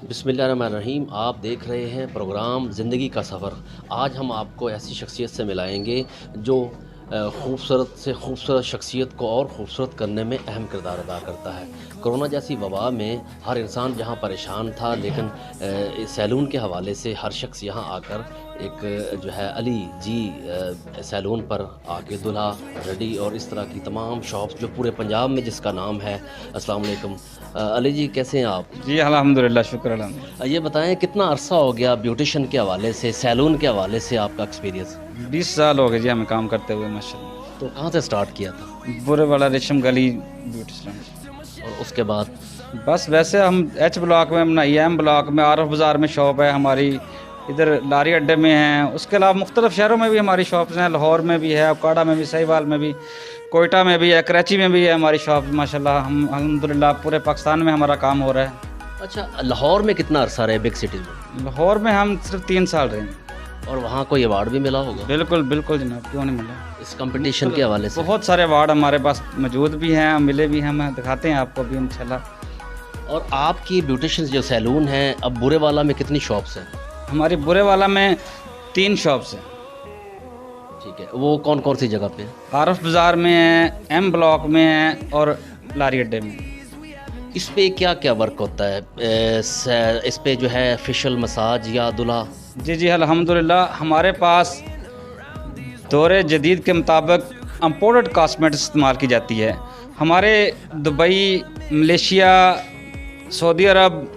बिस्मिल्लाहिर्रहमानिर्रहीम। आप देख रहे हैं प्रोग्राम ज़िंदगी का सफ़र। आज हम आपको ऐसी शख्सियत से मिलाएंगे जो खूबसूरत से खूबसूरत शख्सियत को और ख़ूबसूरत करने में अहम किरदार अदा करता है। कोरोना जैसी वबा में हर इंसान जहां परेशान था, लेकिन सैलून के हवाले से हर शख्स यहां आकर एक जो है अली जी सैलून पर आके दुल्हा रेडी और इस तरह की तमाम शॉप्स जो पूरे पंजाब में जिसका नाम है। अस्सलाम वालेकुम अली जी, कैसे हैं आप? जी अल्हम्दुलिल्लाह, शुक्र अल्हम्दुलिल्लाह। ये बताएं कितना अरसा हो गया ब्यूटिशन के हवाले से, सैलून के हवाले से आपका एक्सपीरियंस? 20 साल हो गए जी हमें काम करते हुए माशाल्लाह। तो कहाँ से स्टार्ट किया था बुरे वाला रेशम गली ब्यूटी सैलून। और उसके बाद? बस वैसे हम एच ब्लॉक में, बनाई एम ब्लॉक में, आरफ बाज़ार में शॉप है हमारी, इधर लारी अड्डे में हैं। उसके अलावा मुख्तलिफ़ शहरों में भी हमारी शॉप्स हैं, लाहौर में भी है, अकाड़ा में भी, सहीवाल में भी, कोयटा में भी है, कराची में भी है हमारी शॉप माशाल्लाह। हम अल्हम्दुलिल्लाह पूरे पाकिस्तान में हमारा काम हो रहा है। अच्छा, लाहौर में कितना अरसा रहे, बिग सिटी में? लाहौर में हम सिर्फ 3 साल रहे हैं। और वहाँ कोई अवार्ड भी मिला होगा? बिल्कुल बिल्कुल जनाब, क्यों नहीं मिला। इस कंपटीशन के हवाले से बहुत सारे अवार्ड हमारे पास मौजूद भी हैं, मिले भी हैं, हम दिखाते हैं आपको भी इंशाल्लाह। और आपकी ब्यूटिशन जो सैलून है, अब बुरे वाला में कितनी शॉप्स हैं? हमारी बुरे वाला में 3 शॉप्स हैं। ठीक है, वो कौन कौन सी जगह पे? आरफ बाज़ार में है, एम ब्लॉक में है और लारी अड्डे में। इस पे क्या क्या वर्क होता है? इस पे जो है फेशियल, मसाज या दुल्हा? जी जी अल्हम्दुलिल्लाह, हमारे पास दौरे जदीद के मुताबिक इम्पोर्टेड कॉस्मेटिक्स इस्तेमाल की जाती है। हमारे दुबई, मलेशिया, सऊदी अरब,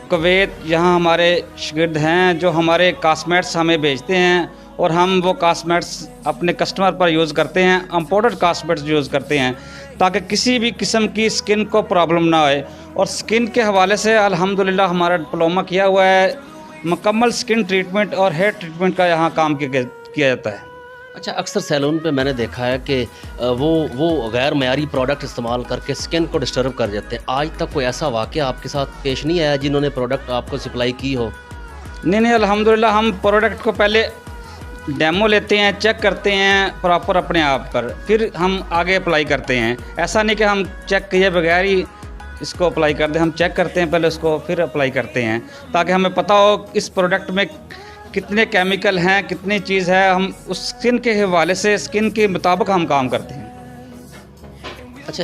कुवैत, यहाँ हमारे शागिर्द हैं जो हमारे कॉस्मेट्स हमें भेजते हैं और हम वो कॉस्मेट्स अपने कस्टमर पर यूज़ करते हैं। इम्पोर्टेड कॉस्मेट्स यूज़ करते हैं ताकि किसी भी किस्म की स्किन को प्रॉब्लम ना आए। और स्किन के हवाले से अल्हम्दुलिल्लाह हमारा डिप्लोमा किया हुआ है। मुकम्मल स्किन ट्रीटमेंट और हेयर ट्रीटमेंट का यहाँ काम किया जाता है। अच्छा, अक्सर सैलून पे मैंने देखा है कि वो गैर मयारी प्रोडक्ट इस्तेमाल करके स्किन को डिस्टर्ब कर देते हैं। आज तक कोई ऐसा वाक़या आपके साथ पेश नहीं आया जिन्होंने प्रोडक्ट आपको सप्लाई की हो? नहीं अल्हम्दुलिल्लाह, हम प्रोडक्ट को पहले डेमो लेते हैं, चेक करते हैं प्रॉपर अपने आप पर, फिर हम आगे अप्लाई करते हैं। ऐसा नहीं कि हम चेक किए बगैर ही इसको अप्लाई कर दें, हम चेक करते हैं पहले उसको, फिर अप्लाई करते हैं ताकि हमें पता हो इस प्रोडक्ट में कितने केमिकल हैं, कितनी चीज़ है। हम उस स्किन के हवाले से, स्किन के मुताबिक हम काम करते हैं। अच्छा,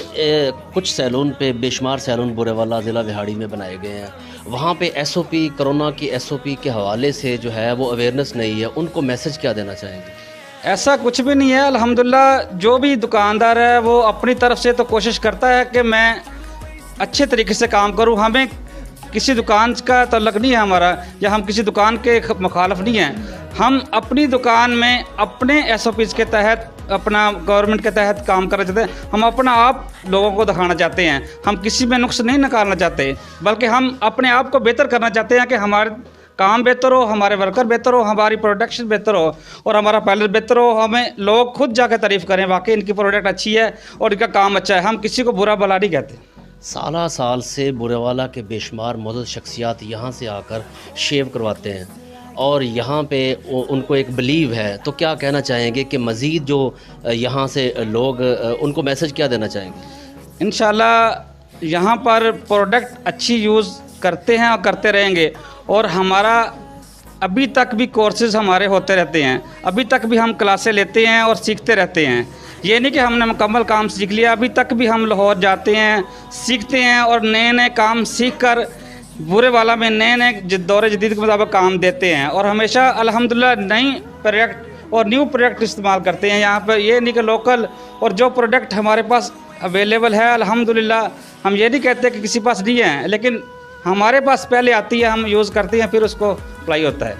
कुछ सैलून पे, बेशुमार सैलून बुरे वाला ज़िला बिहाड़ी में बनाए गए हैं, वहाँ पे एसओपी, कोरोना की एसओपी के हवाले से जो है वो अवेयरनेस नहीं है, उनको मैसेज क्या देना चाहेंगे? ऐसा कुछ भी नहीं है अल्हम्दुलिल्लाह। जो भी दुकानदार है वो अपनी तरफ से तो कोशिश करता है कि मैं अच्छे तरीके से काम करूं। हमें किसी दुकान का तल्लक नहीं है हमारा, या हम किसी दुकान के मुखालफ नहीं हैं। हम अपनी दुकान में अपने एसओपीज़ के तहत, अपना गवर्नमेंट के तहत काम करना चाहते हैं। हम अपना आप लोगों को दिखाना चाहते हैं, हम किसी में नुक्स नहीं निकालना चाहते, बल्कि हम अपने आप को बेहतर करना चाहते हैं कि हमारे काम बेहतर हो, हमारे वर्कर बेहतर हो, हमारी प्रोडक्शन बेहतर हो और हमारा पैलेट बेहतर हो। हमें लोग खुद जाकर तारीफ़ करें वाकई इनकी प्रोडक्ट अच्छी है और इनका काम अच्छा है। हम किसी को बुरा भला नहीं कहते। साला साल से बुरेवाला के बेशुमार मौजूद शख्सियात यहाँ से आकर शेव करवाते हैं और यहाँ पे उनको एक बिलीव है। तो क्या कहना चाहेंगे कि मज़ीद जो यहाँ से लोग, उनको मैसेज क्या देना चाहेंगे? इंशाल्लाह यहाँ पर प्रोडक्ट अच्छी यूज़ करते हैं और करते रहेंगे। और हमारा अभी तक भी कोर्सेज़ हमारे होते रहते हैं, अभी तक भी हम क्लासें लेते हैं और सीखते रहते हैं। ये नहीं कि हमने मुकम्मल काम सीख लिया, अभी तक भी हम लाहौर जाते हैं, सीखते हैं और नए नए काम सीख कर बुरे वाला में नए नए दौरे जदीद के मुताबिक काम देते हैं। और हमेशा अल्हम्दुलिल्लाह नई प्रोडक्ट और न्यू प्रोडक्ट इस्तेमाल करते हैं यहाँ पर। ये नहीं कि लोकल, और जो प्रोडक्ट हमारे पास अवेलेबल है अल्हम्दुलिल्लाह, हम ये नहीं कहते कि किसी पास नहीं है, लेकिन हमारे पास पहले आती है, हम यूज़ करते हैं, फिर उसको अप्लाई होता है।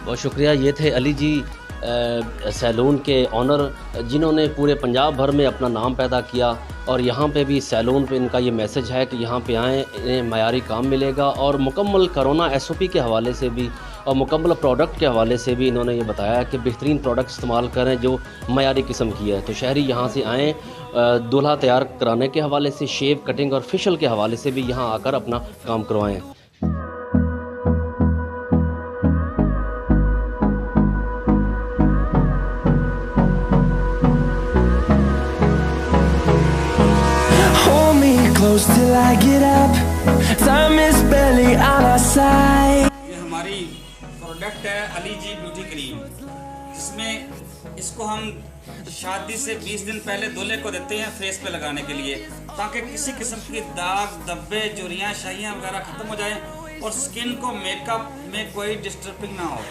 बहुत शुक्रिया। ये थे अली जी सैलून के ऑनर, जिन्होंने पूरे पंजाब भर में अपना नाम पैदा किया। और यहाँ पे भी सैलून पे इनका ये मैसेज है कि यहाँ पे आएँ, इन्हें मयारी काम मिलेगा। और मुकम्मल कोरोना एसओपी के हवाले से भी और मुकम्मल प्रोडक्ट के हवाले से भी इन्होंने ये बताया कि बेहतरीन प्रोडक्ट इस्तेमाल करें जो मयारी किस्म की है। तो शहरी यहाँ से आएँ, दूल्हा तैयार कराने के हवाले से, शेव, कटिंग और फेशियल के हवाले से भी यहाँ आकर अपना काम करवाएँ। Hold me close till I get up. Time is barely on our product है अली जी ब्यूटी क्रीम, जिसमें इसको हम शादी से 20 दिन पहले दूल्हे को देते हैं फेस पे लगाने के लिए, ताकि किसी किस्म की दाग धब्बे झुर्रियाँ शाइयाँ वगैरह ख़त्म हो जाएं और स्किन को मेकअप में कोई डिस्टर्बिंग ना हो।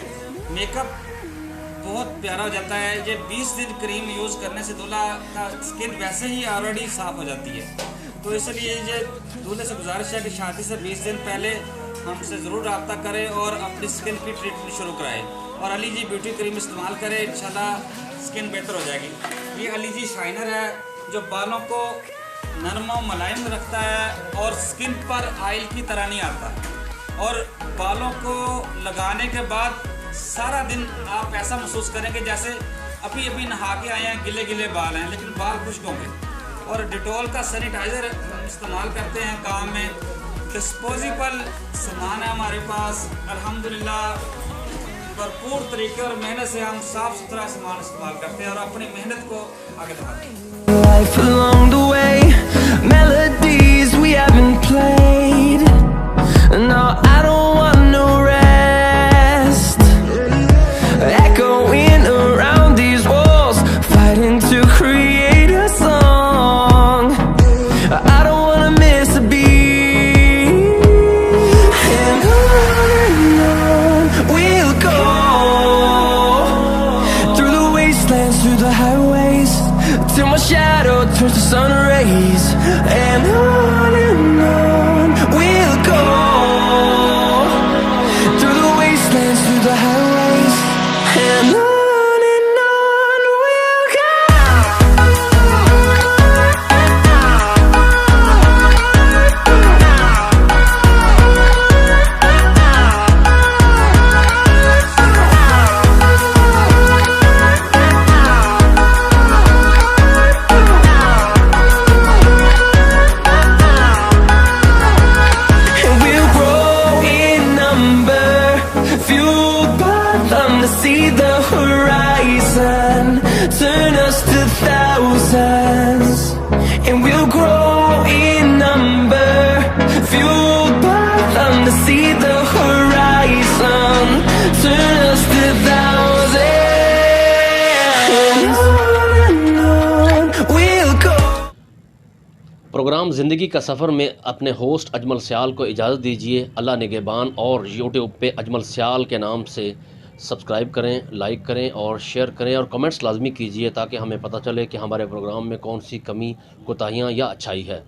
मेकअप बहुत प्यारा हो जाता है। ये 20 दिन क्रीम यूज़ करने से दूल्हा का स्किन वैसे ही ऑलरेडी साफ़ हो जाती है। तो इसलिए ये दूल्हे से गुजारिश है कि शादी से 20 दिन पहले हमसे ज़रूर रब्ता करें और अपनी स्किन की ट्रीटमेंट शुरू कराएं और अली जी ब्यूटी क्रीम इस्तेमाल करें। इंशाल्लाह स्किन बेहतर हो जाएगी। ये अली जी शाइनर है जो बालों को नरम और मुलायम रखता है और स्किन पर ऑयल की तरह नहीं आता, और बालों को लगाने के बाद सारा दिन आप ऐसा महसूस करेंगे जैसे अभी अभी नहा के आए हैं, गिले गिले बाल हैं लेकिन बाल खुश्क होंगे। और डिटॉल का सैनिटाइज़र इस्तेमाल करते हैं काम में। डिस्पोजेबल सामान है हमारे पास अल्हम्दुलिल्लाह। भरपूर तरीके और मेहनत से हम साफ़ सुथरा सामान इस्तेमाल करते हैं और अपनी मेहनत को आगे बढ़ाते हैं। Life along the way, melodies we haven't played. No, I don't want no rest. Echoing around these walls, fighting to create a song. I don't wanna miss a beat. And on we'll go, through the wastelands, through the highways, till my shadow turns to sun rays. And on we'll go, through the wastelands, through the highways. And on we'll go. See the horizon, turn us to thousands, and we'll grow in number, fueled by them. To see the horizon, turn us to thousands, and on we'll go. Programme ज़िंदगी का सफ़र में अपने host Ajmal सियाल को इजाज़त दीजिए। अल्लाह निगहबान। और YouTube पे अजमल सियाल के नाम से सब्सक्राइब करें, लाइक करें और शेयर करें और कमेंट्स लाजमी कीजिए ताकि हमें पता चले कि हमारे प्रोग्राम में कौन सी कमी, कोताहियाँ या अच्छाई है।